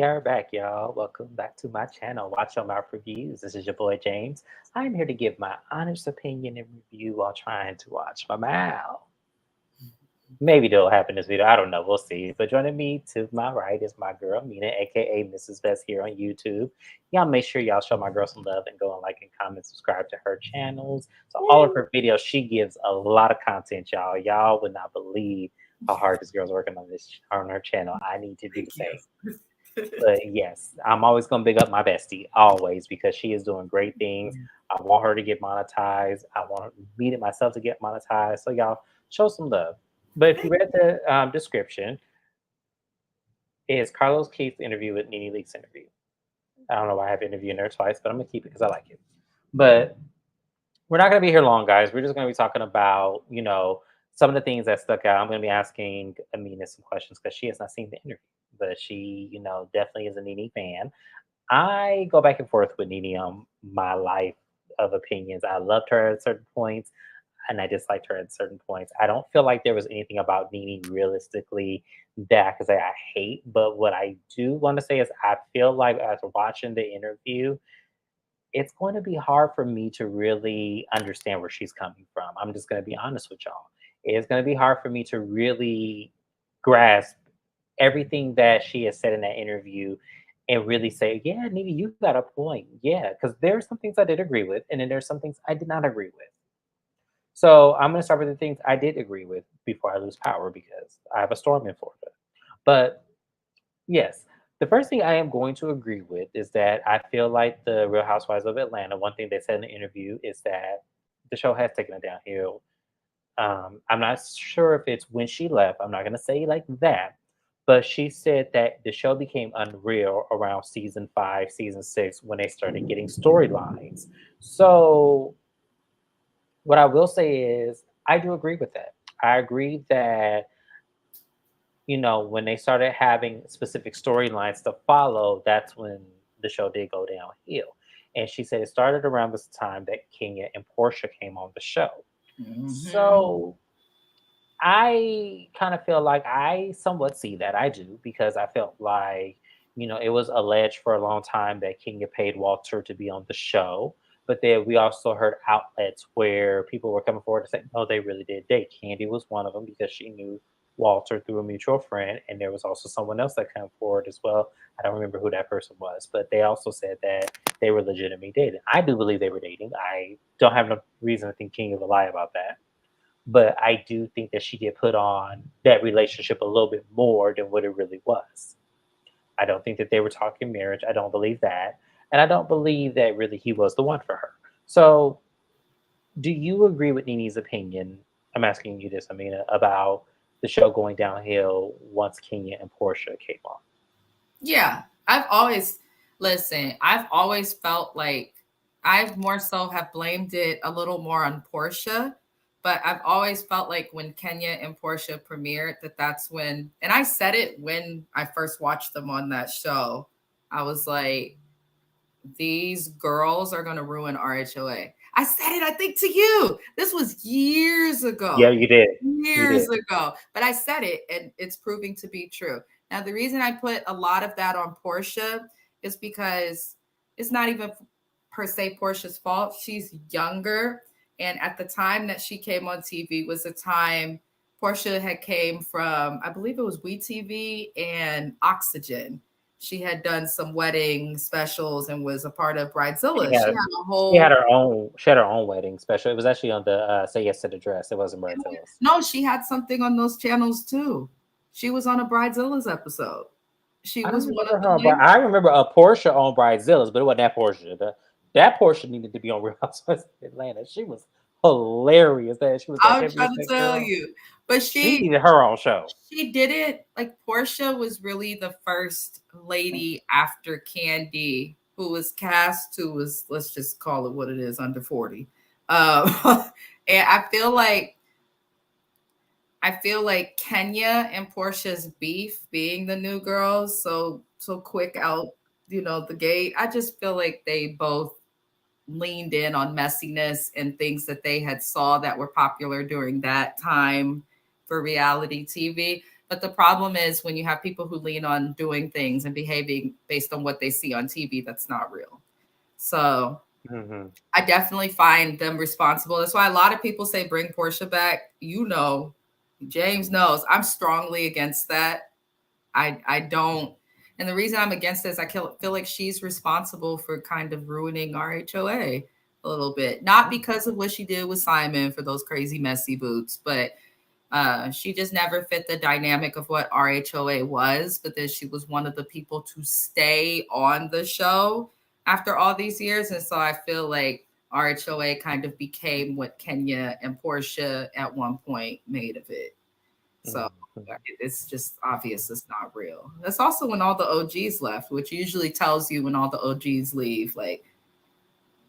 are back, y'all. Welcome back to my channel, Watch Your Mouth Reviews. This is your boy James. I'm here to give my honest opinion and review while trying to watch my mouth. Maybe that'll happen this video. I don't know. We'll see. But joining me to my right is my girl, Mina, aka Mrs. Best here on YouTube. Y'all make sure y'all show my girl some love and go and like and comment, subscribe to her channels. So all of her videos, she gives a lot of content, y'all. Y'all would not believe how hard this girl's working on her channel. I need to do the Thank same. you. But yes, I'm always gonna big up my bestie, always, because she is doing great things. I want her to get monetized. I want me to myself to get monetized. So y'all show some love. But if you read the description, it's Carlos Keith's interview with Nene Leaks interview. I don't know why I have interviewed her twice, but I'm gonna keep it because I like it. But we're not gonna be here long, guys. We're just gonna be talking about, some of the things that stuck out. I'm gonna be asking Amina some questions because she has not seen the interview, but she, definitely is a Nene fan. I go back and forth with Nene on my life of opinions. I loved her at certain points and I disliked her at certain points. I don't feel like there was anything about Nene realistically that I could say I hate. But what I do want to say is I feel like after watching the interview, it's going to be hard for me to really understand where she's coming from. I'm just going to be honest with y'all. It's going to be hard for me to really grasp everything that she has said in that interview and really say, yeah, Nene, you got a point. Yeah, because there are some things I did agree with, and then there's some things I did not agree with. So I'm going to start with the things I did agree with before I lose power because I have a storm in Florida. But yes, the first thing I am going to agree with is that I feel like the Real Housewives of Atlanta, one thing they said in the interview is that the show has taken a downhill. I'm not sure if it's when she left. I'm not going to say like that. But she said that the show became unreal around season 5, season 6, when they started getting storylines. So what I will say is, I do agree with that. I agree that, when they started having specific storylines to follow, that's when the show did go downhill. And she said it started around this time that Kenya and Portia came on the show. Mhm. So I kind of feel like I somewhat see that. I do, because I felt like, it was alleged for a long time that Kenya paid Walter to be on the show. But then we also heard outlets where people were coming forward to say, no, they really did date. Candy was one of them because she knew Walter through a mutual friend. And there was also someone else that came forward as well. I don't remember who that person was, but they also said that they were legitimately dating. I do believe they were dating. I don't have no reason to think Kenya would lie about that, but I do think that she did put on that relationship a little bit more than what it really was. I don't think that they were talking marriage. I don't believe that. And I don't believe that really he was the one for her. So, do you agree with Nini's opinion? I'm asking you this, Amina, about the show going downhill once Kenya and Portia came on. Yeah, I've always listen. I've always felt like I've more so have blamed it a little more on Portia, but I've always felt like when Kenya and Portia premiered, that's when, and I said it when I first watched them on that show. I was like, these girls are going to ruin RHOA. I said it, I think, to you. This was years Yeah, ago. you did. You Years did. ago. But I said it, and it's proving to be true. Now, the reason I put a lot of that on Portia is because it's not even per se Portia's fault. She's younger. And at the time that she came on TV was a time Portia had came from, I believe it was WeTV and Oxygen. She had done some wedding specials and was a part of She Bridezilla. She had had a she had whole her own she had her own wedding special. It was actually on the Say Yes to the Dress. It wasn't Bridezillas. no, she had something on those channels too. She was on a Bridezilla's episode. She I don't was one remember of her the on Bride. ladies. I remember a Portia on Bridezillas, but it wasn't that Portia. That Portia needed to be on Real Housewives of Atlanta. She was hilarious. That she was that I'm heaviest trying to set tell girl. you. But She needed her own show. she did it like Portia was really the first lady after Candy who was cast who was, let's just call it what it is, under 40. Um, and I feel like Kenya and Portia's beef being the new girls so quick out, the gate. I just feel like they both leaned in on messiness and things that they had saw that were popular during that time for reality TV. But the problem is when you have people who lean on doing things and behaving based on what they see on TV, that's not real. So Mm-hmm. I definitely find them responsible. That's why a lot of people say bring Portia back. You know, James knows I'm strongly against that. I don't. And the reason I'm against this, feel like she's responsible for kind of ruining RHOA a little bit. Not because of what she did with Simon for those crazy messy boots, but she just never fit the dynamic of what RHOA was. But then she was one of the people to stay on the show after all these years. And so I feel like RHOA kind of became what Kenya and Portia at one point made of it. So Mm-hmm. it's just obvious it's not real. That's also when all the OGs left, which usually tells you when all the OGs leave, like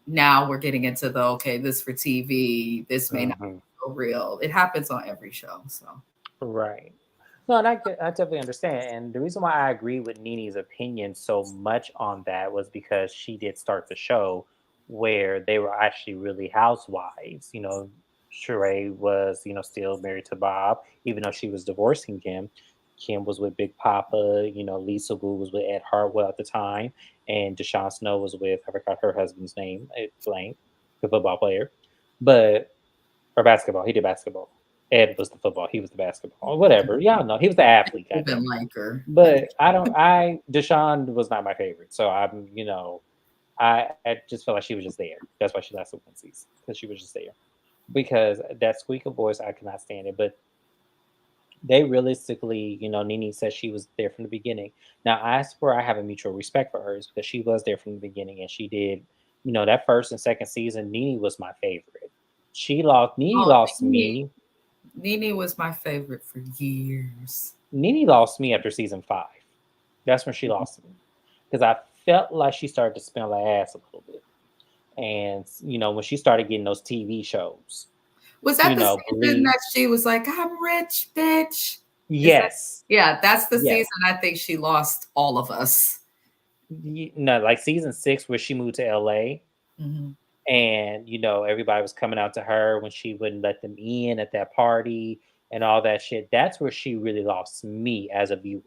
now we're getting into the okay, this for TV, this may not Mm-hmm. be so real. It happens on every show. So Right. No, and I definitely understand. And the reason why I agree with Nene's opinion so much on that was because she did start the show where they were actually really housewives. Sheree was, still married to Bob, even though she was divorcing him. Kim was with Big Papa. Lisa Wu was with Ed Hartwell at the time, and Deshaun Snow was with, I forgot her husband's name, blank, the football player, but or basketball. He did basketball. Ed was the football. He was the basketball. Whatever. Y'all know he was the athlete. even Goddamn it. like her. But I don't. Deshaun was not my favorite. So I just felt like she was just there. That's why she lasted one season because she was just there. Because that squeak of voice, I cannot stand it. But they realistically, Nene said she was there from the beginning. Now, I swear I have a mutual respect for hers because she was there from the beginning and she did, that first and second season, Nene was my favorite. Nene Oh, lost me. Nene was my favorite for years. Nene lost me after season 5. That's when she lost me because I felt like she started to smell her ass a little bit. And, when she started getting those TV shows, Was that the season Believe. that she was like, I'm rich, bitch? Yes. Yeah, that's the Yes. season I think she lost all of us. No, like season 6 where she moved to LA. Mm-hmm. And everybody was coming out to her when she wouldn't let them in at that party and all that shit. That's where she really lost me as a viewer,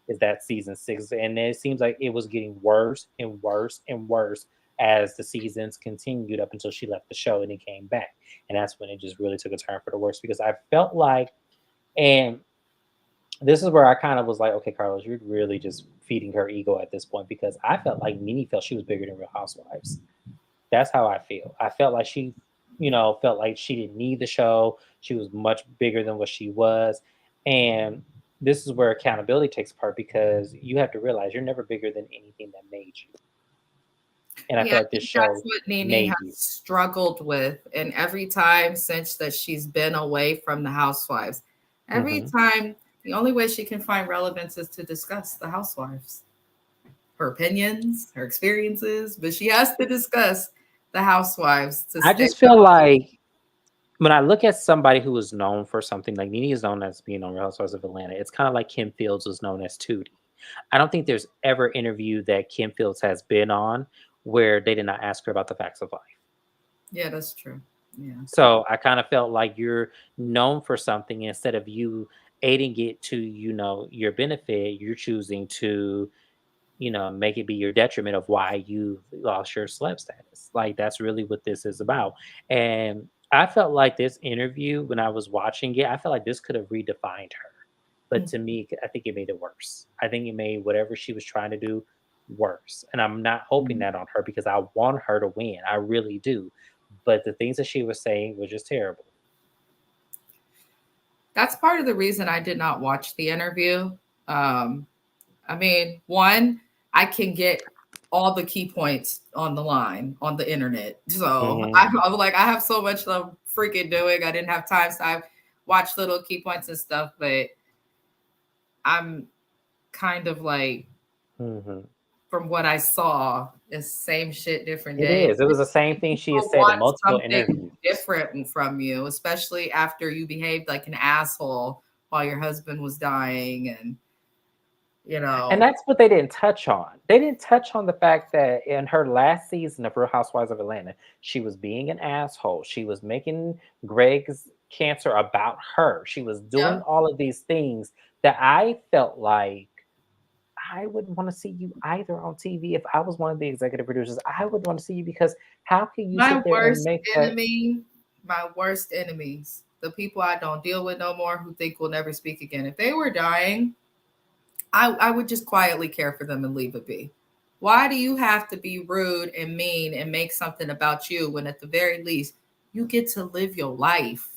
is that season 6. And it seems like it was getting worse and worse and worse as the seasons continued up until she left the show and it came back. And that's when it just really took a turn for the worse, because I felt like, and this is where I kind of was like, okay, Carlos, you're really just feeding her ego at this point, because I felt like Nene felt she was bigger than Real Housewives. That's how I feel. I felt like she, felt like she didn't need the show. She was much bigger than what she was. And this is where accountability takes part, because you have to realize you're never bigger than anything that made you. And I Yeah, feel I like this think that's show what Nene made has you. struggled with. And every time since that she's been away from the housewives, every Hmm. time the only way she can find relevance is to discuss the housewives, her opinions, her experiences, but she has to discuss the housewives to I stay. just feel like when I look at somebody who is known for something, like Nene is known as being on Real Housewives of Atlanta, it's kind of like Kim Fields was known as Tootie. I don't think there's ever interview that Kim Fields has been on where they did not ask her about the facts of life. Yeah, that's true. Yeah. So I kind of felt like you're known for something, instead of you aiding it to, your benefit, you're choosing to, make it be your detriment of why you lost your celeb status. Like that's really what this is about. And I felt like this interview, when I was watching it, I felt like this could have redefined her. But Mm. to me, I think it made it worse. I think it made whatever she was trying to do worse. And I'm not hoping that on her, because I want her to win. I really do. But the things that she was saying were just terrible. That's part of the reason I did not watch the interview. Um, I mean, one, I can get all the key points on the line on the internet. So Hmm. I'm like, I have so much to freaking doing. I didn't have time. So I watched little key points and stuff, but I'm kind of like, Hmm. from what I saw, it's same shit, different It day. is. It was the same thing she has People said in want multiple something interviews. different from you, especially after you behaved like an asshole while your husband was dying, and you And know. that's what they didn't touch on. They didn't touch on the fact that in her last season of Real Housewives of Atlanta, she was being an asshole. She was making Greg's cancer about her. She was doing Yep. all of these things that I felt like I wouldn't want to see you either on TV if I was one of the executive producers. I would want to see you because how can you My sit there and worst make that? enemy, my worst enemies, the people I don't deal with no more who think we'll never speak again. If they were dying, I would just quietly care for them and leave it be. Why do you have to be rude and mean and make something about you when at the very least you get to live your life?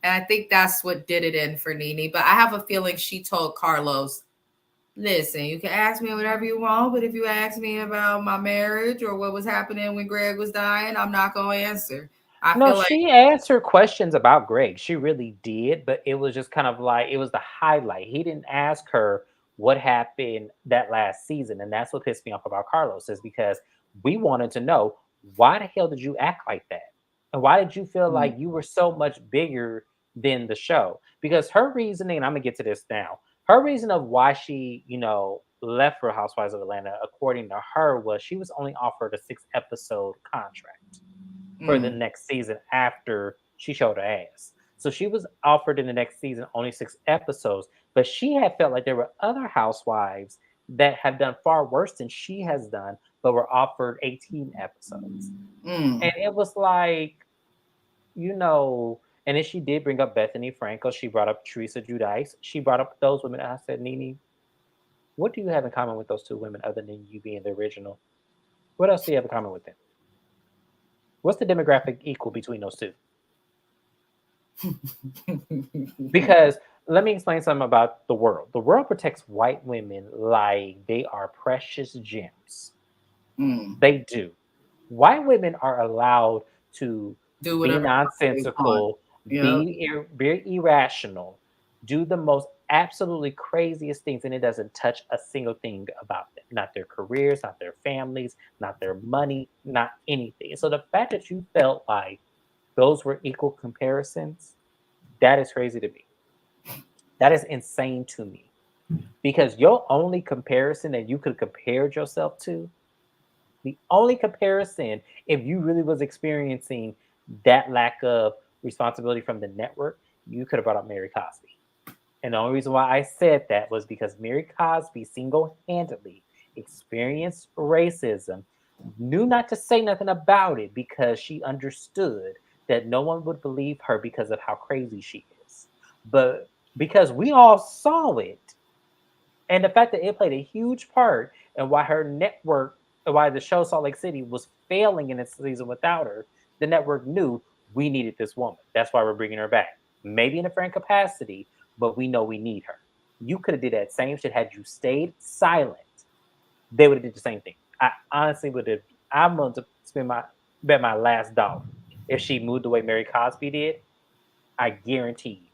And I think that's what did it in for Nene. But I have a feeling she told Carlos, listen, you can ask me whatever you want, but if you ask me about my marriage or what was happening when Greg was dying, I'm not going to answer. I No, feel like, she answered questions about Greg. She really did, but it was just kind of like it was the highlight. He didn't ask her what happened that last season, and that's what pissed me off about Carlos is because we wanted to know why the hell did you act like that, and why did you feel mm, like you were so much bigger than the show? Because her reasoning, and I'm gonna get to this now. Her reason of why she, left for Housewives of Atlanta, according to her, was she was only offered a 6 episode contract for the mm, next season after she showed her ass. So she was offered in the next season only 6 episodes, but she had felt like there were other housewives that have done far worse than she has done, but were offered 18 episodes. mm. And it was like, and then she did bring up Bethany Frankel. She brought up Teresa Giudice. She brought up those women. And I said, Nene, what do you have in common with those two women other than you being the original? What else do you have in common with them? What's the demographic equal between those two? Because let me explain something about the world. The world protects white women like they are precious gems. Mm. They do. White women are allowed to Do be whatever they want. nonsensical, Yep. very irrational, do the most absolutely craziest things, and it doesn't touch a single thing about them. Not their careers, not their families, not their money, not anything. So the fact that you felt like those were equal comparisons, that is crazy to me. That is insane to me because your only comparison that you could compare yourself to, the only comparison, if you really was experiencing that lack of responsibility from the network, you could have brought up Mary Cosby. And the only reason why I said that was because Mary Cosby single handedly experienced racism, knew not to say nothing about it because she understood that no one would believe her because of how crazy she is. But because we all saw it, and the fact that it played a huge part in why her network, why the show Salt Lake City was failing in its season without her, the network knew we needed this woman. That's why we're bringing her back. Maybe in a different capacity, but we know we need her. You could have did that same shit had you stayed silent. They would have did the same thing. I honestly would have. I'm willing to bet my last dollar if she moved the way Mary Cosby did. I guarantee you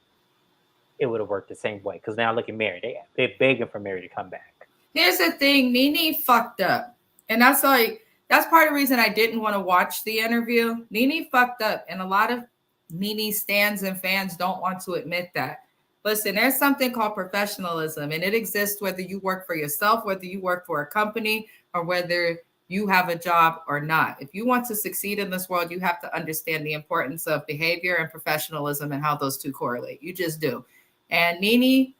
it would have worked the same way. Because now look at Mary. They're begging for Mary to come back. Here's the thing, Nene fucked up. And that's part of the reason I didn't want to watch the interview. Nene fucked up. And a lot of Nene stands and fans don't want to admit that. Listen, there's something called professionalism, and it exists whether you work for yourself, whether you work for a company, or whether you have a job or not. If you want to succeed in this world, you have to understand the importance of behavior and professionalism and how those two correlate. You just do. And Nene,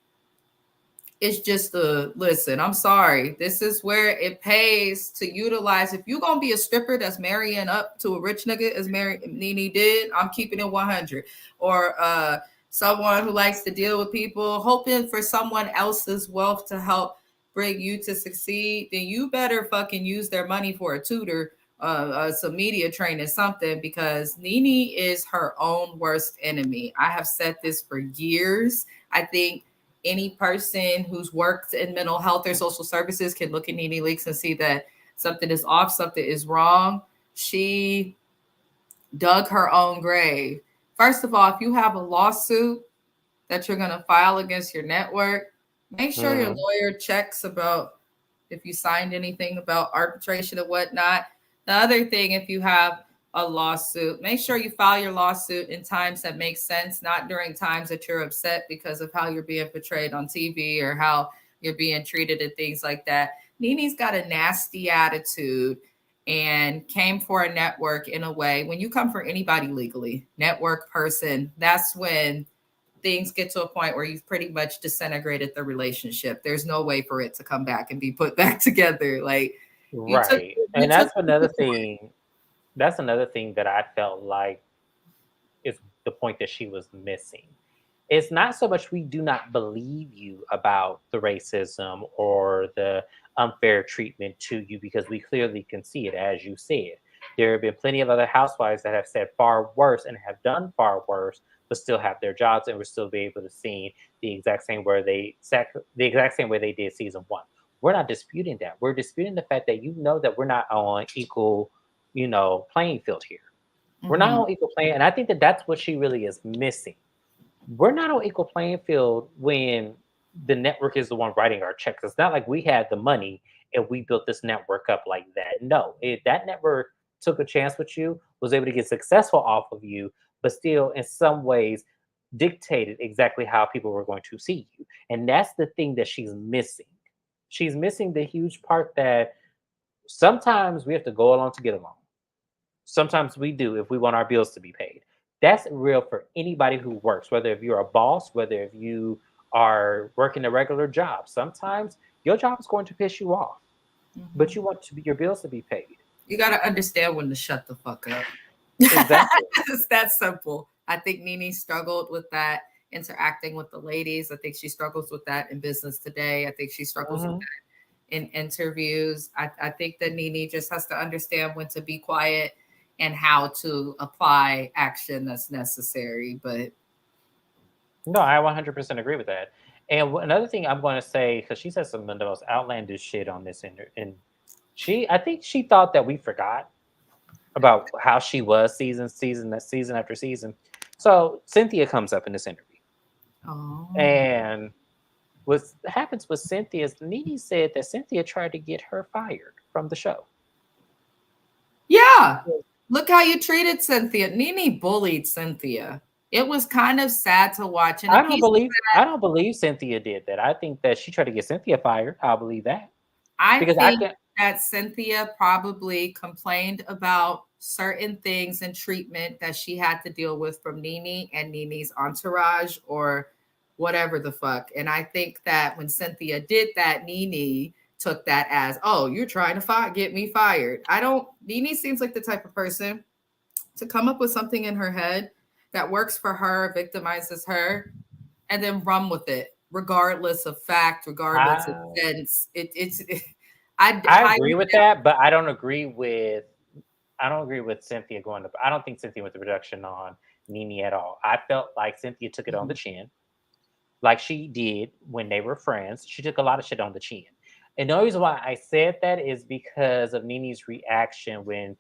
it's just a listen. I'm sorry. This is where it pays to utilize. If you're gonna be a stripper that's marrying up to a rich nigga, as Mary Nene did, I'm keeping it 100. Or someone who likes to deal with people, hoping for someone else's wealth to help bring you to succeed, then you better fucking use their money for a tutor, some media training, something, because Nene is her own worst enemy. I have said this for years. I think any person who's worked in mental health or social services can look at Nene Leaks and see that something is off, something is wrong. She dug her own grave. First of all, if you have a lawsuit that you're going to file against your network, make sure your Mm-hmm. lawyer checks about if you signed anything about arbitration and whatnot. The other thing, if you have a lawsuit, make sure you file your lawsuit in times that make sense, not during times that you're upset because of how you're being portrayed on TV or how you're being treated and things like that. Nene's got a nasty attitude, and came for a network in a way. When you come for anybody legally, network person, that's when things get to a point where you've pretty much disintegrated the relationship. There's no way for it to come back and be put back together. Like Right. you And took that's another thing. That's another thing that I felt like is the point that she was missing. It's not so much we do not believe you about the racism or the unfair treatment to you because we clearly can see it, as you said. There have been plenty of other housewives that have said far worse and have done far worse, but still have their jobs and we're still be able to see the exact same way they did season one. We're not disputing that. We're disputing the fact that you know that we're not on equal, playing field here. We're not Mhm. on equal playing, and I think that that's what she really is missing. We're not on equal playing field when the network is the one writing our checks. It's not like we had the money and we built this network up like that. No, that network took a chance with you, was able to get successful off of you, but still, in some ways, dictated exactly how people were going to see you. And that's the thing that she's missing. She's missing the huge part that sometimes we have to go along to get along. Sometimes we do if we want our bills to be paid. That's real for anybody who works, whether if you're a boss, whether if you are working a regular job. Sometimes your job is going to piss you off, but Mhm. you want to be your bills to be paid. You got to understand when to shut the fuck up. Exactly. It's that simple. I think Nene struggled with that interacting with the ladies. I think she struggles with that in business today. I think she struggles with Hmm. that in interviews. I think that Nene just has to understand when to be quiet and how to apply action that's necessary. But No, I 100% agree with that. And another thing I'm going to say, because she said some of the most outlandish shit on this, and I think she thought that we forgot about how she was season after season. So Cynthia comes up in this interview. oh, And what happens with Cynthia is Nene said that Cynthia tried to get her fired from the show. yeah. Look how you treated Cynthia. Nene bullied Cynthia. It was kind of sad to watch. And a piece of I don't believe Cynthia did that. I think that she tried to get Cynthia fired. I believe that. I Because I think can that Cynthia probably complained about certain things and treatment that she had to deal with from Nene and Nene's entourage or whatever the fuck. And I think that when Cynthia did that, Nene took that as, oh, you're trying to get me fired. Nene seems like the type of person to come up with something in her head that works for her, victimizes her, and then run with it, regardless of fact, regardless of I sense. I I highly agree with doubt. that, but I don't agree with Cynthia going to I don't think Cynthia went the production on Nene at all. I felt like Cynthia took it on the Mhm. chin, like she did when they were friends. She took a lot of shit on the chin. And the only reason why I said that is because of Nene's reaction when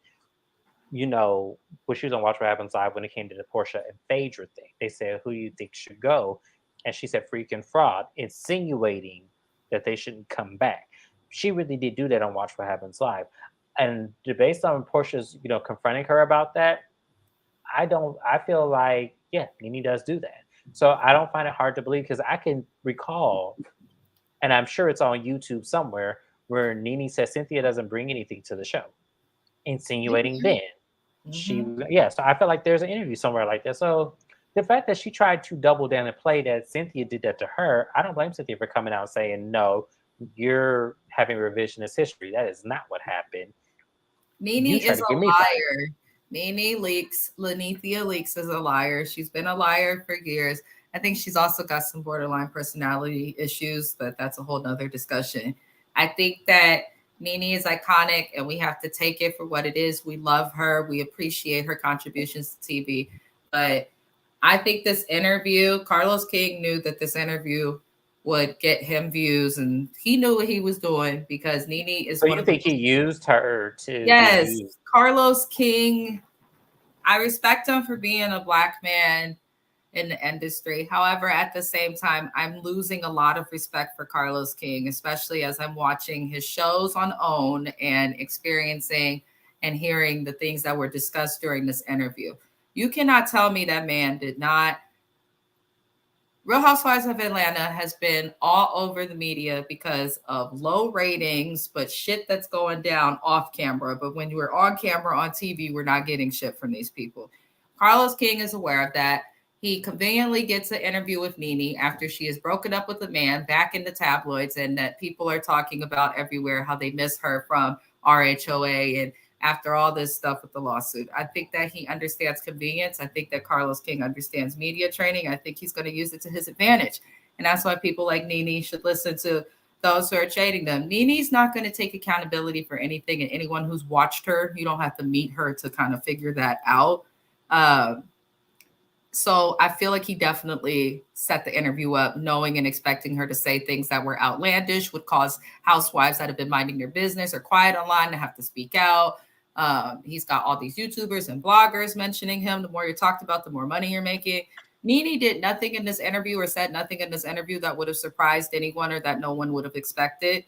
when she was on Watch What Happens Live when it came to the Portia and Phaedra thing. They said, who do you think should go? And she said, freaking fraud, insinuating that they shouldn't come back. She really did do that on Watch What Happens Live. And based on Portia's, confronting her about that, I feel like, yeah, Nene does do that. So I don't find it hard to believe because I can recall, and I'm sure it's on YouTube somewhere, where Nene says Cynthia doesn't bring anything to the show, insinuating then Mhm. yeah, so I feel like there's an interview somewhere like that. So the fact that she tried to double down and play that Cynthia did that to her, I don't blame Cynthia for coming out and saying, no, you're having revisionist history. That is not what happened. You Nene tried is to get me a fired. liar. Nene Leaks, Lanithia Leaks is a liar. She's been a liar for years. I think she's also got some borderline personality issues, but that's a whole nother discussion. I think that Nene is iconic and we have to take it for what it is. We love her. We appreciate her contributions to TV. But I think this interview, Carlos King knew that this interview would get him views and he knew what he was doing because Nene is So one you of the think he used her to get Yes, views? Carlos King. I respect him for being a black man in the industry. However, at the same time, I'm losing a lot of respect for Carlos King, especially as I'm watching his shows on OWN and experiencing and hearing the things that were discussed during this interview. You cannot tell me that man did not Real Housewives of Atlanta has been all over the media because of low ratings, but shit that's going down off camera. But when we're on camera on TV, we're not getting shit from these people. Carlos King is aware of that. He conveniently gets an interview with Nene after she is broken up with a man back in the tabloids, and that people are talking about everywhere how they miss her from RHOA and after all this stuff with the lawsuit. I think that he understands convenience. I think that Carlos King understands media training. I think he's going to use it to his advantage. And that's why people like Nene should listen to those who are shading them. Nene's not going to take accountability for anything. And anyone who's watched her, you don't have to meet her to kind of figure that out. So I feel like he definitely set the interview up knowing and expecting her to say things that were outlandish, would cause housewives that have been minding their business or quiet online to have to speak out. He's got all these YouTubers and bloggers mentioning him. The more you're talked about, the more money you're making. Nene did nothing in this interview or said nothing in this interview that would have surprised anyone or that no one would have expected.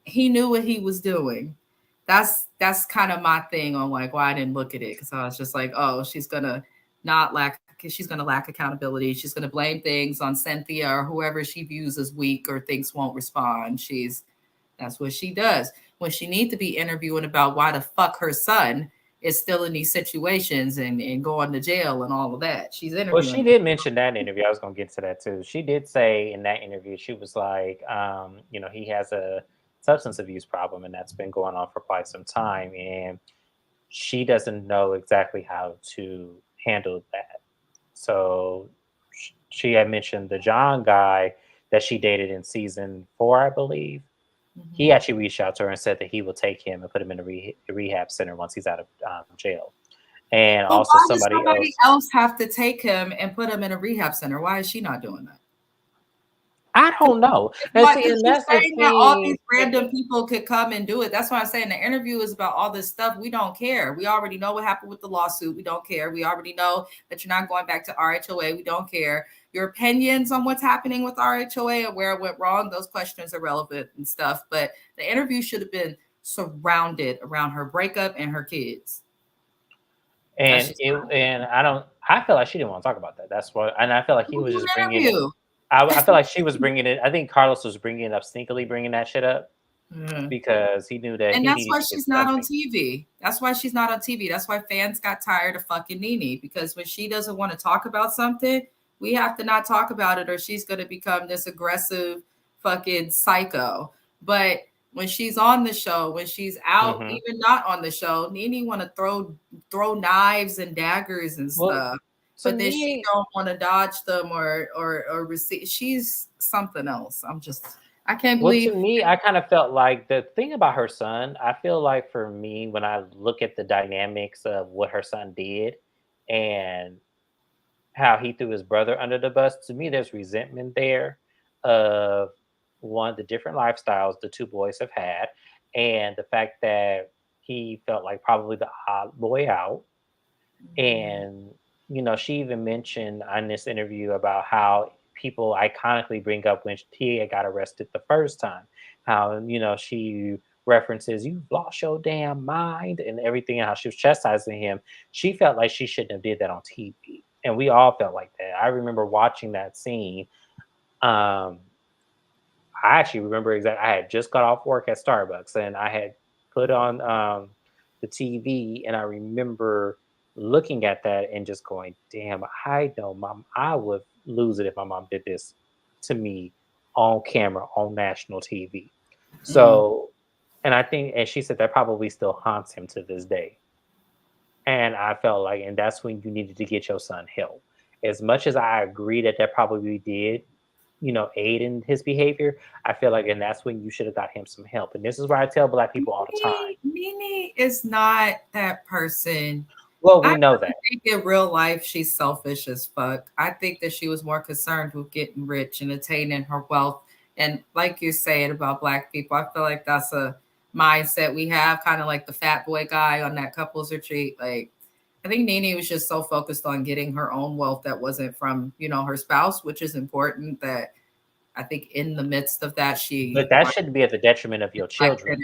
He knew what he was doing. That's kind of my thing on like why I didn't look at it, because I was just like, oh, she's gonna lack accountability. She's gonna blame things on Cynthia or whoever she views as weak or thinks won't respond. That's what she does. When she needs to be interviewing about why the fuck her son is still in these situations and going to jail and all of that. She's interviewing. Well, she did mention that interview. I was going to get to that too. She did say in that interview, she was like, he has a substance abuse problem, and that's been going on for quite some time, and she doesn't know exactly how to handle that. So she had mentioned the John guy that she dated in season 4, I believe. Mm-hmm. He actually reached out to her and said that he will take him and put him in a rehab center once he's out of jail. And but also why does somebody else have to take him and put him in a rehab center? Why is she not doing that? I don't know. And that's saying that all these random people could come and do it. That's why I'm saying the interview is about all this stuff. We don't care. We already know what happened with the lawsuit. We don't care. We already know that you're not going back to RHOA. We don't care. Your opinions on what's happening with RHOA and where it went wrong, those questions are relevant and stuff. But the interview should have been surrounded around her breakup and her kids. And I feel like she didn't want to talk about that. That's what, and I feel like he was just bringing it. I feel like she was bringing it. I think Carlos was bringing it up, sneakily bringing that shit up, because he knew that. And that's why she's not on TV. That's why she's not on TV. That's why fans got tired of fucking Nene, because when she doesn't want to talk about something, we have to not talk about it, or she's going to become this aggressive fucking psycho. But when she's on the show, when she's out, even not on the show, Nene want to throw knives and daggers and stuff. But then she don't want to dodge them or receive. She's something else. I can't believe. Well, to me, I kind of felt like the thing about her son, I feel like for me, when I look at the dynamics of what her son did and how he threw his brother under the bus, to me, there's resentment there of one, the different lifestyles the two boys have had, and the fact that he felt like probably the odd boy out. And she even mentioned on this interview about how people iconically bring up when Tia got arrested the first time, how, she references, "You've lost your damn mind," and everything, and how she was chastising him. She felt like she shouldn't have did that on TV. And we all felt like that. I remember watching that scene. I actually remember exactly. I had just got off work at Starbucks, and I had put on the TV, and I remember looking at that and just going, "Damn, I know, Mom, I would lose it if my mom did this to me on camera on national TV." So, and I think, and she said that probably still haunts him to this day. And I felt like, and that's when you needed to get your son help. As much as I agree that probably did, aid in his behavior, I feel like, and that's when you should have got him some help. And this is where I tell Black people all the time. Nene is not that person. Well, we know that. I think in real life, she's selfish as fuck. I think that she was more concerned with getting rich and attaining her wealth. And like you're saying about Black people, I feel like that's a mindset we have, kind of like the fat boy guy on that couples retreat. Like, I think Nene was just so focused on getting her own wealth that wasn't from, her spouse, which is important. That I think in the midst of that, but that shouldn't be at the detriment of your children.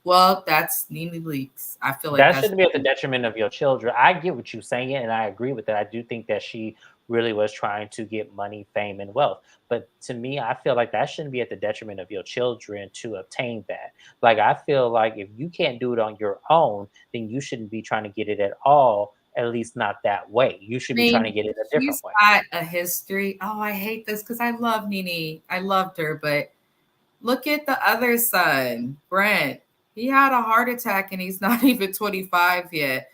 Well, that's Nene Leaks. I feel like That that's shouldn't be at the detriment of your children. I get what you're saying, and I agree with that. I do think that she really was trying to get money, fame, and wealth. But to me, I feel like that shouldn't be at the detriment of your children to obtain that. Like, I feel like if you can't do it on your own, then you shouldn't be trying to get it at all, at least not that way. You should I be trying to mean, get it a different she's way. got a history. Oh, I hate this because I love Nene. I loved her, but look at the other son, Brent. He had a heart attack and he's not even 25 yet.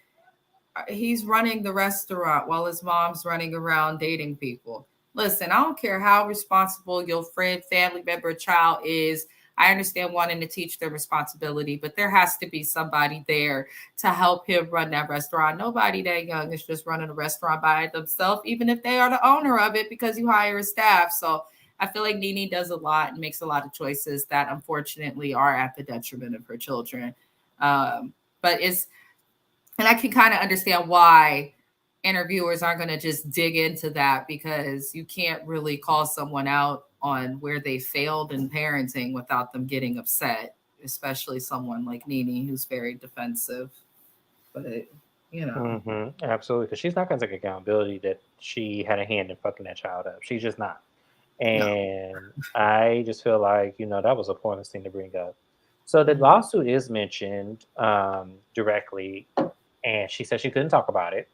He's running the restaurant while his mom's running around dating people. Listen, I don't care how responsible your friend, family member, child is. I understand wanting to teach them responsibility, but there has to be somebody there to help him run that restaurant. Nobody that young is just running a restaurant by themselves, even if they are the owner of it, because you hire a staff. So I feel like Nene does a lot and makes a lot of choices that unfortunately are at the detriment of her children. But it's and I can kind of understand why interviewers aren't going to just dig into that because you can't really call someone out on where they failed in parenting without them getting upset, especially someone like Nene who's very defensive. But you know, Absolutely, because she's not going to take accountability that she had a hand in fucking that child up. She's just not. no. And I just feel like, that was a pointless thing to bring up. So the Mhm. lawsuit is mentioned directly, and she said she couldn't talk about it.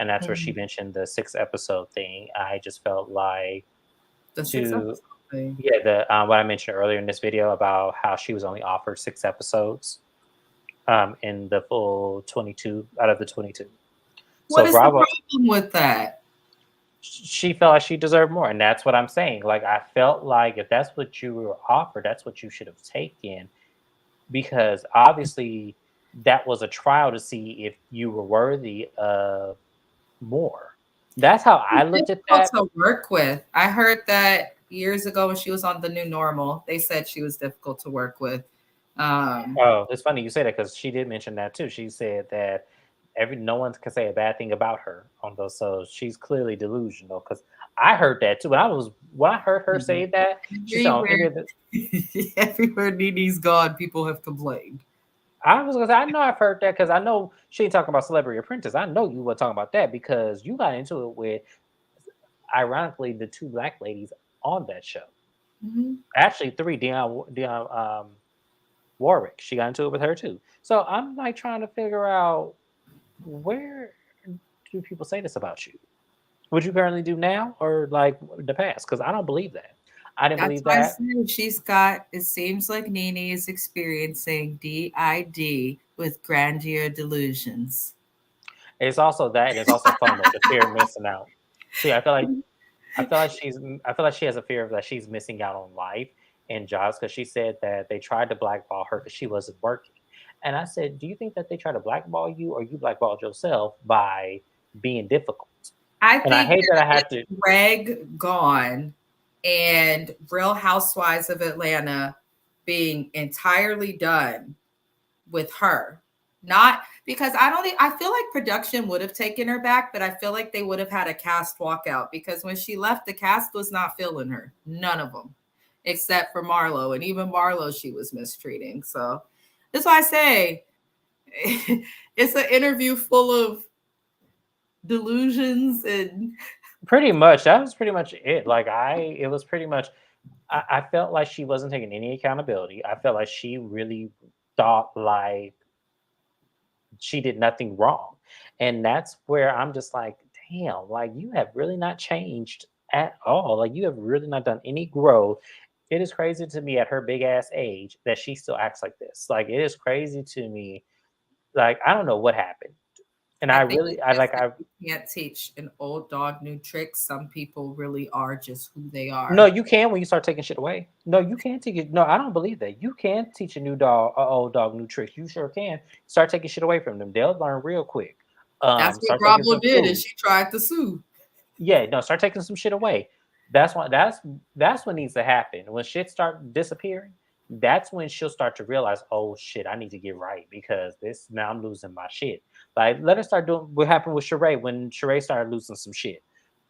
And that's where she Mhm. mentioned the 6 episode thing. I just felt like The six to, episode thing. yeah, what I mentioned earlier in this video about how she was only offered 6 episodes in the full 22 out of the 22. What So is the Bravo, problem with that? she felt like she deserved more, and that's what I'm saying. Like, I felt like if that's what you were offered, that's what you should have taken, because obviously that was a trial to see if you were worthy of more. That's how I looked at Difficult that. to work with. I heard that years ago when she was on the new normal. They said she was difficult to work with. Um, Oh, it's funny you say that because she did mention that too. She said that no one can say a bad thing about her on those. So she's clearly delusional. Because I heard that too. When I heard her you know, say that, she said on everywhere, every. everywhere Nene's gone, people have complained. I was gonna say, I know I've heard that because I know she ain't talking about Celebrity Apprentice. I know you were talking about that because you got into it with, ironically, the two black ladies on that show. Mhm. Actually, three. Dion Warwick. She got into it with her too. So I'm like trying to figure out, where do people say this about you? What you currently do now, or like the past? Because I don't believe that. I didn't That's believe why I that. said she's got. It seems like Nene is experiencing DID with grandeur delusions. It's also that, and it's also FOMO, the fear of missing out. See, I feel like she has a fear of that she's missing out on life and jobs because she said that they tried to blackball her because she wasn't working. And I said, do you think that they try to blackball you, or you blackballed yourself by being difficult? I And I think hate that I that have to. with Greg gone and Real Housewives of Atlanta being entirely done with her. Not because I feel like production would have taken her back, but I feel like they would have had a cast walkout because when she left, the cast was not feeling her. None of them, except for Marlo. And even Marlo, she was mistreating. So that's why I say it's an interview full of delusions and Pretty much, that was pretty much it. It was pretty much, I felt like she wasn't taking any accountability. I felt like she really thought like she did nothing wrong. And that's where I'm just like, damn, like you have really not changed at all. Like you have really not done any growth. It is crazy to me at her big ass age that she still acts like this. Like it is crazy to me. Like I don't know what happened. And I I think really it's I just like like I you can't teach an old dog new tricks. Some people really are just who they No, are. you can when you start taking shit away. No, you can't take it. No, I don't believe that. You can teach a old dog, new tricks. You sure can. Start taking shit away from them. They'll learn real quick. That's what Start taking Bravo some did, and food. she tried to sue. Yeah, no, start taking some shit away. That's what needs to happen. When shit start disappearing, that's when she'll start to realize, oh shit, I need to get right because this now I'm losing my shit. Like let her start doing what happened with Sheree when Sheree started losing some shit.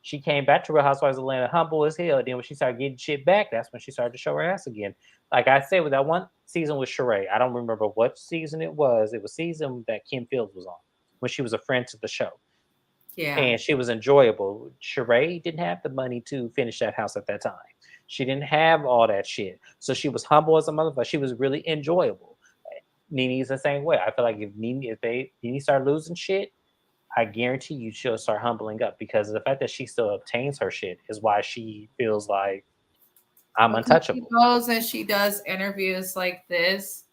She came back to Real Housewives of Atlanta humble as hell. Then when she started getting shit back, that's when she started to show her ass again. Like I said, with that one season with Sheree, I don't remember what season it was. It was season that Kim Fields was on when she was a friend to the show, Yeah. and she was enjoyable. Sheree didn't have the money to finish that house at that time. She didn't have all that shit, so she was humble as a motherfucker. She was really enjoyable. Nene's the same way. I feel like if Nene start losing shit, I guarantee you she'll start humbling up because the fact that she still obtains her shit is why she feels like I'm Because she untouchable. goes and she does interviews like this.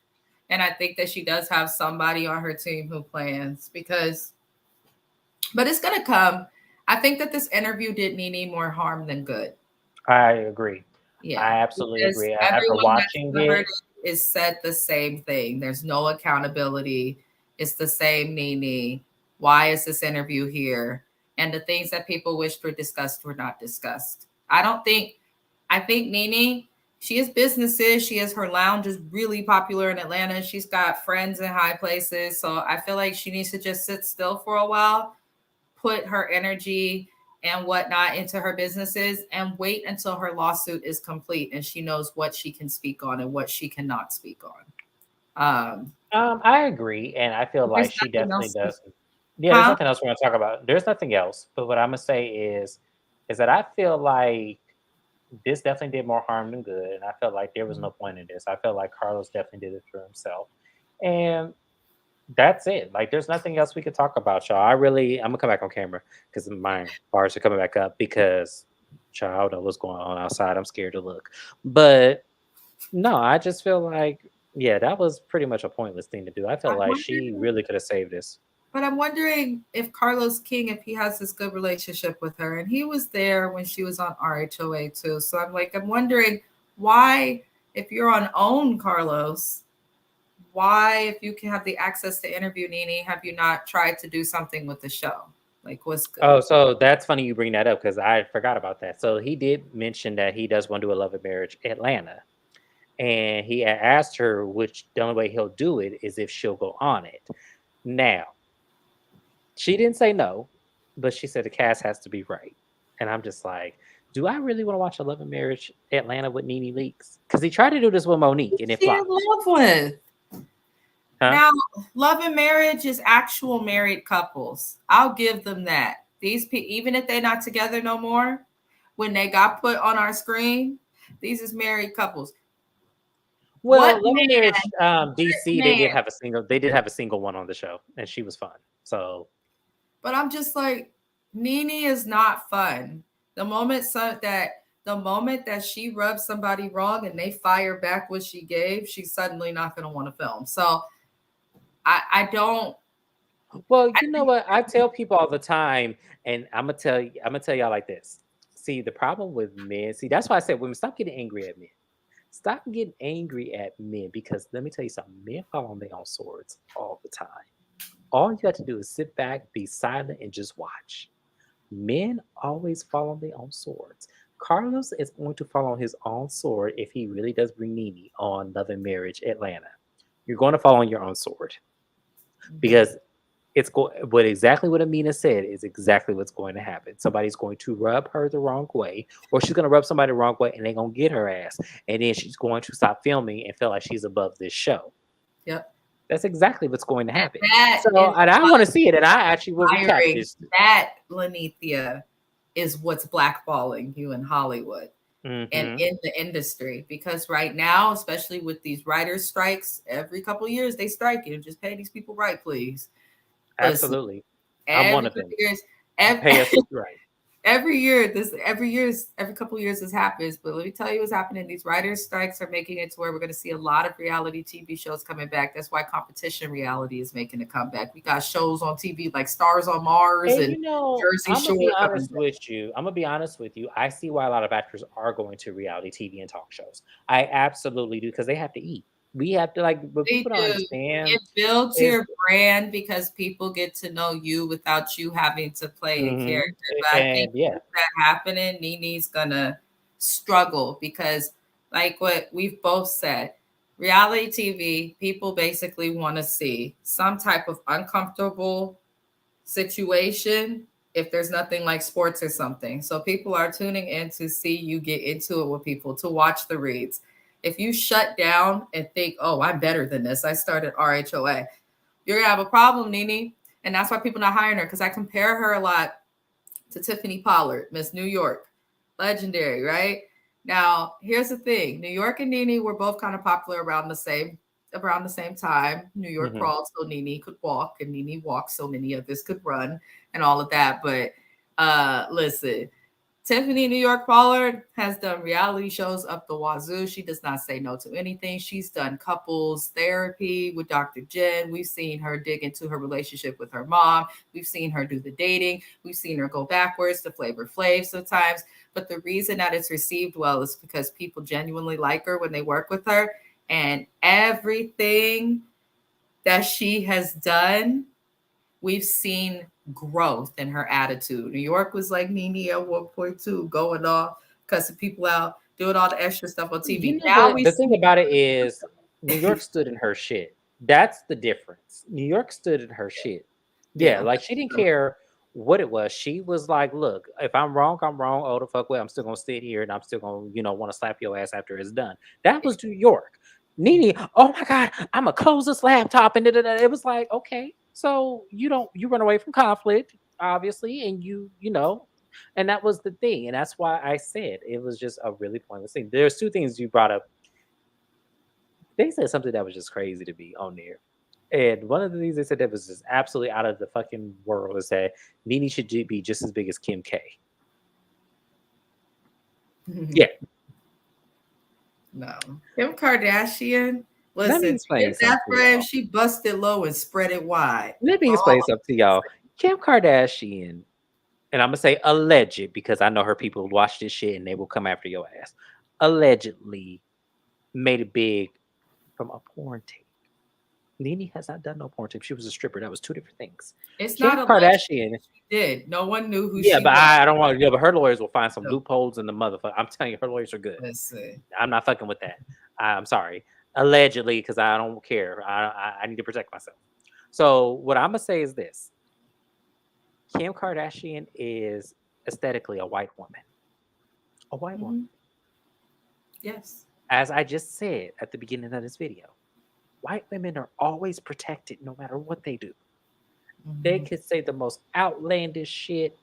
And I think that she does have somebody on her team who plans because, but it's going to come. I think that this interview did Nene more harm than good. I agree. I Yeah, absolutely because agree. After everyone that's watching covered it, it is said the same thing. There's no accountability. It's the same Nene. Why is this interview here? And the things that people wished were discussed were not discussed. I think Nene, she has businesses. She has her lounge is really popular in Atlanta. She's got friends in high places. So I feel like she needs to just sit still for a while, put her energy and whatnot into her businesses and wait until her lawsuit is complete and she knows what she can speak on and what she cannot speak on. I agree, and I feel like There's she nothing definitely else. does. Yeah, there's Huh? nothing else we're gonna talk about. There's nothing else. But what I'm gonna say is that I feel like this definitely did more harm than good, and I felt like there was no point in this. I felt like Carlos definitely did it for himself, and that's it. Like, there's nothing else we could talk about, y'all. I'm gonna come back on camera because my bars are coming back up because, child, I don't know what's going on outside. I'm scared to look, but no, I just feel like, yeah, that was pretty much a pointless thing to do. I felt I'm like she wondering, really could have saved this. but I'm wondering if Carlos King, if he has this good relationship with her, and he was there when she was on RHOA too. So I'm wondering why, if you're on OWN Carlos, why, if you can have the access to interview Nene, have you not tried to do something with the show? Like, what's good? Oh, so that's funny you bring that up because I forgot about that. So he did mention that he does want to do a love and marriage Atlanta, and he asked her which the only way he'll do it is if she'll go on it. Now, she didn't say no, but she said the cast has to be right. And I'm just like, do I really want to watch a love and marriage Atlanta with Nene Leaks? Because he tried to do this with Monique and Who's it she in flopped. love with? Huh? Now, love and marriage is actual married couples. I'll give them that. These people, even if they're not together no more, when they got put on our screen, these is married couples. What Well, Love and man? Marriage, What DC, man? they did have a single one on the show, and she was fun. So But I'm just like, Nene is not fun. The moment that she rubs somebody wrong and they fire back what she gave, she's suddenly not going to want to film. So I don't. well, I you know think what? I tell people all the time, and I'm gonna tell y'all like this. See, the problem with men, see, that's why I said women stop getting angry at men. Stop getting angry at men because let me tell you something, men fall on their own swords all the time. All you got to do is sit back, be silent, and just watch. Men always fall on their own swords. Carlos is going to fall on his own sword if he really does bring Nene on Love and Marriage Atlanta. You're going to fall on your own sword because it's what exactly what Amina said is exactly what's going to happen. Somebody's going to rub her the wrong way, or she's going to rub somebody the wrong way, and they're going to get her ass, and then she's going to stop filming and feel like she's above this show. Yep. That's exactly what's going to happen. That So, is and I want to what's see it, and I actually will recap firing. this. That, Lanithia, is what's blackballing you in Hollywood and Hmm. in the industry. Because right now, especially with these writers' strikes, every couple of years they strike you. Just pay these people right, please. Listen, Absolutely, I'm one every of couple them. of years, Pay us right. every couple of years this happens. But let me tell you what's happening. These writers' strikes are making it to where we're going to see a lot of reality TV shows coming back. That's why competition reality is making a comeback. We got shows on TV like Stars on Mars And and you know, Jersey I'm gonna be Shore coming honest back. with you. I'm gonna be honest with you. I see why a lot of actors are going to reality TV and talk shows. I absolutely do because they have to eat. We have to like, what They people don't do. understand It builds is, your brand because people get to know you without you having to play a mhm, character. But I think and yeah, with that happening, Nene's gonna struggle because, like what we've both said, reality TV, people basically want to see some type of uncomfortable situation if there's nothing like sports or something. So people are tuning in to see you get into it with people, to watch the reads. If you shut down and think, oh, I'm better than this, I started RHOA, you're gonna have a problem, Nene. And that's why people not hiring her, because I compare her a lot to Tiffany Pollard, Miss New York, legendary, right? Now, here's the thing: New York and Nene were both kind of popular around the same time. New York Mhm. crawled so Nene could walk, and Nene walked so many others could run, and all of that. But listen, Tiffany New York Pollard has done reality shows up the wazoo. She does not say no to anything. She's done couples therapy with Dr. Jen. We've seen her dig into her relationship with her mom. We've seen her do the dating. We've seen her go backwards to Flavor Flav sometimes. But the reason that it's received well is because people genuinely like her when they work with her. And everything that she has done, we've seen growth in her attitude. New York was like Nene at 1.2, going off, cussing people out, doing all the extra stuff on You TV. know Now what? we The thing see about it is, New York stood in her shit. That's the difference. New York stood in her shit. Yeah, yeah. like she didn't care what it was. She was like, "Look, if I'm wrong, I'm wrong. Oh, the fuck well, I'm still gonna sit here and I'm still gonna, want to slap your ass after it's done." That was New York. Nene, oh my god, I'm gonna close this laptop and da-da-da. It was like, okay, so you run away from conflict, obviously, and and that was the thing, and that's why I said it was just a really pointless thing. There's two things you brought up. They said something that was just crazy to me on there. And one of the things they said that was just absolutely out of the fucking world is that Nene should be just as big as Kim K. Yeah, No. Kim Kardashian, let me listen, to explain get that something to frame, y'all. she busted low and spread it wide. Let me Oh, explain something to y'all. Kim Kardashian, and I'm gonna say alleged because I know her people watch this shit and they will come after your ass. Allegedly made it big from a porn tape. Nene has not done no porn tape. She was a stripper. That was two different things. it's Kim not alleged. Kardashian. She did. No one knew who Yeah, she but was. I don't want to. Yeah, but her lawyers will find some So, loopholes in the motherfucker. I'm telling you, her lawyers are good. listen. I'm not fucking with that. I'm sorry. Allegedly, because I don't care. I need to protect myself. So what I'm gonna say is this: Kim Kardashian is aesthetically a white woman. A white woman. Mhm. Yes. As I just said at the beginning of this video, white women are always protected no matter what they do. They Mhm. could say the most outlandish shit.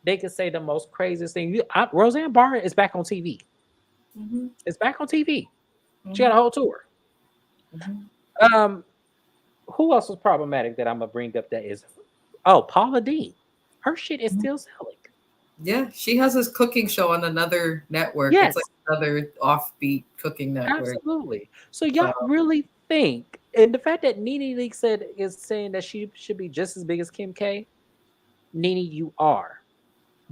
They could say the most craziest thing. Roseanne Barr is back on TV. Mhm. It's back on TV. She got a Mhm. whole tour. Mhm. Um, who else was problematic that I'm gonna bring up? That is, oh, Paula Dean. Her shit is Mhm. still selling. Yeah, she has this cooking show on another network. It's like Yes, another offbeat cooking network. absolutely. So So y'all really think, and the fact that Nene Leaks is saying that she should be just as big as Kim K. Nene, you are.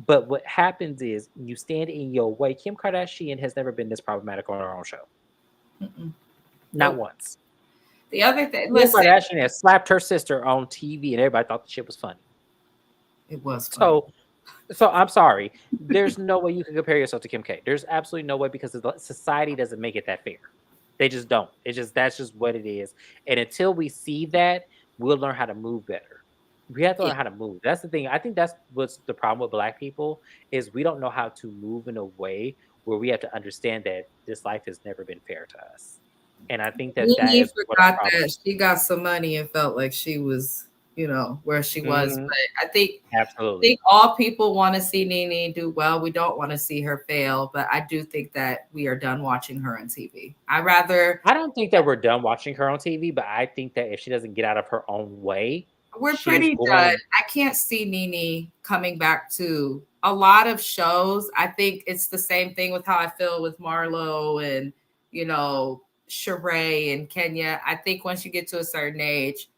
But what happens is you stand in your way. Kim Kardashian has never been this problematic on her own show. mm-mm. Not Nope. once. The other thing, Kim listen, Kardashian has slapped her sister on TV and everybody thought the shit was funny. it was funny. So I'm sorry. There's no way you can compare yourself to Kim K. There's absolutely no way because society doesn't make it that fair. They just don't. It's just that's just what it is. And until we see that, we'll learn how to move better. We have to Yeah. learn how to move. That's the thing. I think that's what's the problem with Black people is we don't know how to move in a way where we have to understand that this life has never been fair to us. And I think that that Nene is what our forgot problem that is. she got some money and felt like she was, where she was. Mhm. But I think Absolutely. all people want to see Nene do well. We don't want to see her fail. But I do think that we are done watching her on TV. I rather I don't think that we're done watching her on TV, but I think that if she doesn't get out of her own way, We're she's pretty done. going. I can't see Nene coming back to a lot of shows. I think it's the same thing with how I feel with Marlo and, Sheree and Kenya. I think once you get to a certain age,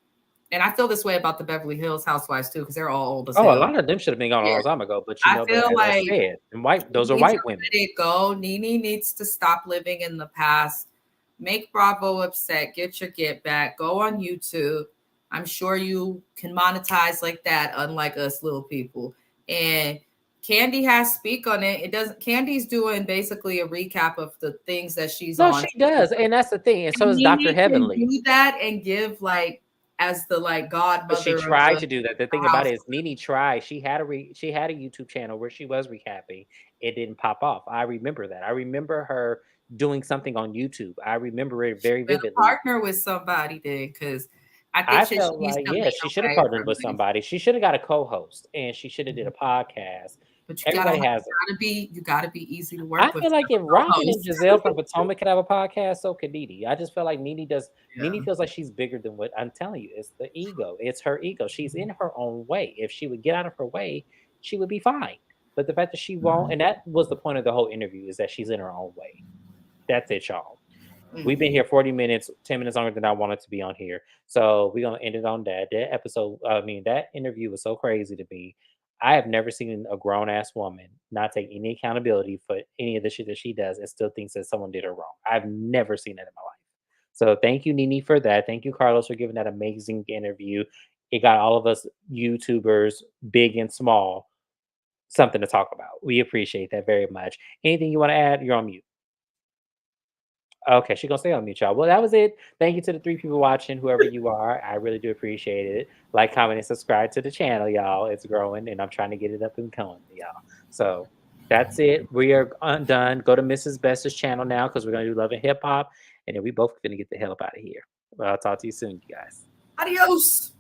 and I feel this way about the Beverly Hills Housewives too, because they're all old as Oh, a hell. lot of them should have been gone a Yeah. long time ago, but I but feel as I like said, and she those are needs to white women. let it go. Nene needs to stop living in the past. Make Bravo upset. Get your get back. Go on YouTube. I'm sure you can monetize like that, unlike us little people. And Candy has speak on it. It doesn't. Candy's doing basically a recap of the things that she's No, on. she does, and that's the thing. And so is Doctor Nene can Heavenly. do that and give like as the like But she godmother of tried the to do that. The thing about house. it is Nene tried. She had a YouTube channel where she was recapping. It didn't pop off. I remember that. I remember her doing something on YouTube. I remember it She very better vividly. partner with somebody then, because I think I she felt needs like, to yeah, make she should have away partnered from with this. somebody. She should have got a co-host and she should have did a Mhm. podcast. But Everybody has you gotta be easy to I work with feel to like if have a Ryan and co-host. Giselle from Potomac could have a podcast, so could Nene. I just feel like Nene does. Nene Yeah. feels like she's bigger than what I'm telling you. It's the ego. It's her ego. She's in her own way. If she would get out of her way, she would be fine. But the fact that she won't, and that was the point of the whole interview, is that she's in her own way. That's it, y'all. We've been Mhm. here 40 minutes, 10 minutes longer than I wanted to be on here. So we're gonna end it on that. That episode, I mean, that interview was so crazy to me. I have never seen a grown ass woman not take any accountability for any of the shit that she does and still thinks that someone did her wrong. I've never seen that in my life. So thank you, Nene, for that. Thank you, Carlos, for giving that amazing interview. It got all of us YouTubers, big and small, something to talk about. We appreciate that very much. Anything you want to add? You're on mute. Okay, she gonna stay on mute, y'all. Well, that was it. Thank you to the 3 people watching, whoever you are. I really do appreciate it. Like, comment, and subscribe to the channel, y'all. It's growing, and I'm trying to get it up and going, y'all. So that's it. We are undone. Go to Mrs. Best's channel now because we're gonna do Love and Hip Hop, and then we both gonna get the hell up out of here. Well, I'll talk to you soon, you guys. Adios.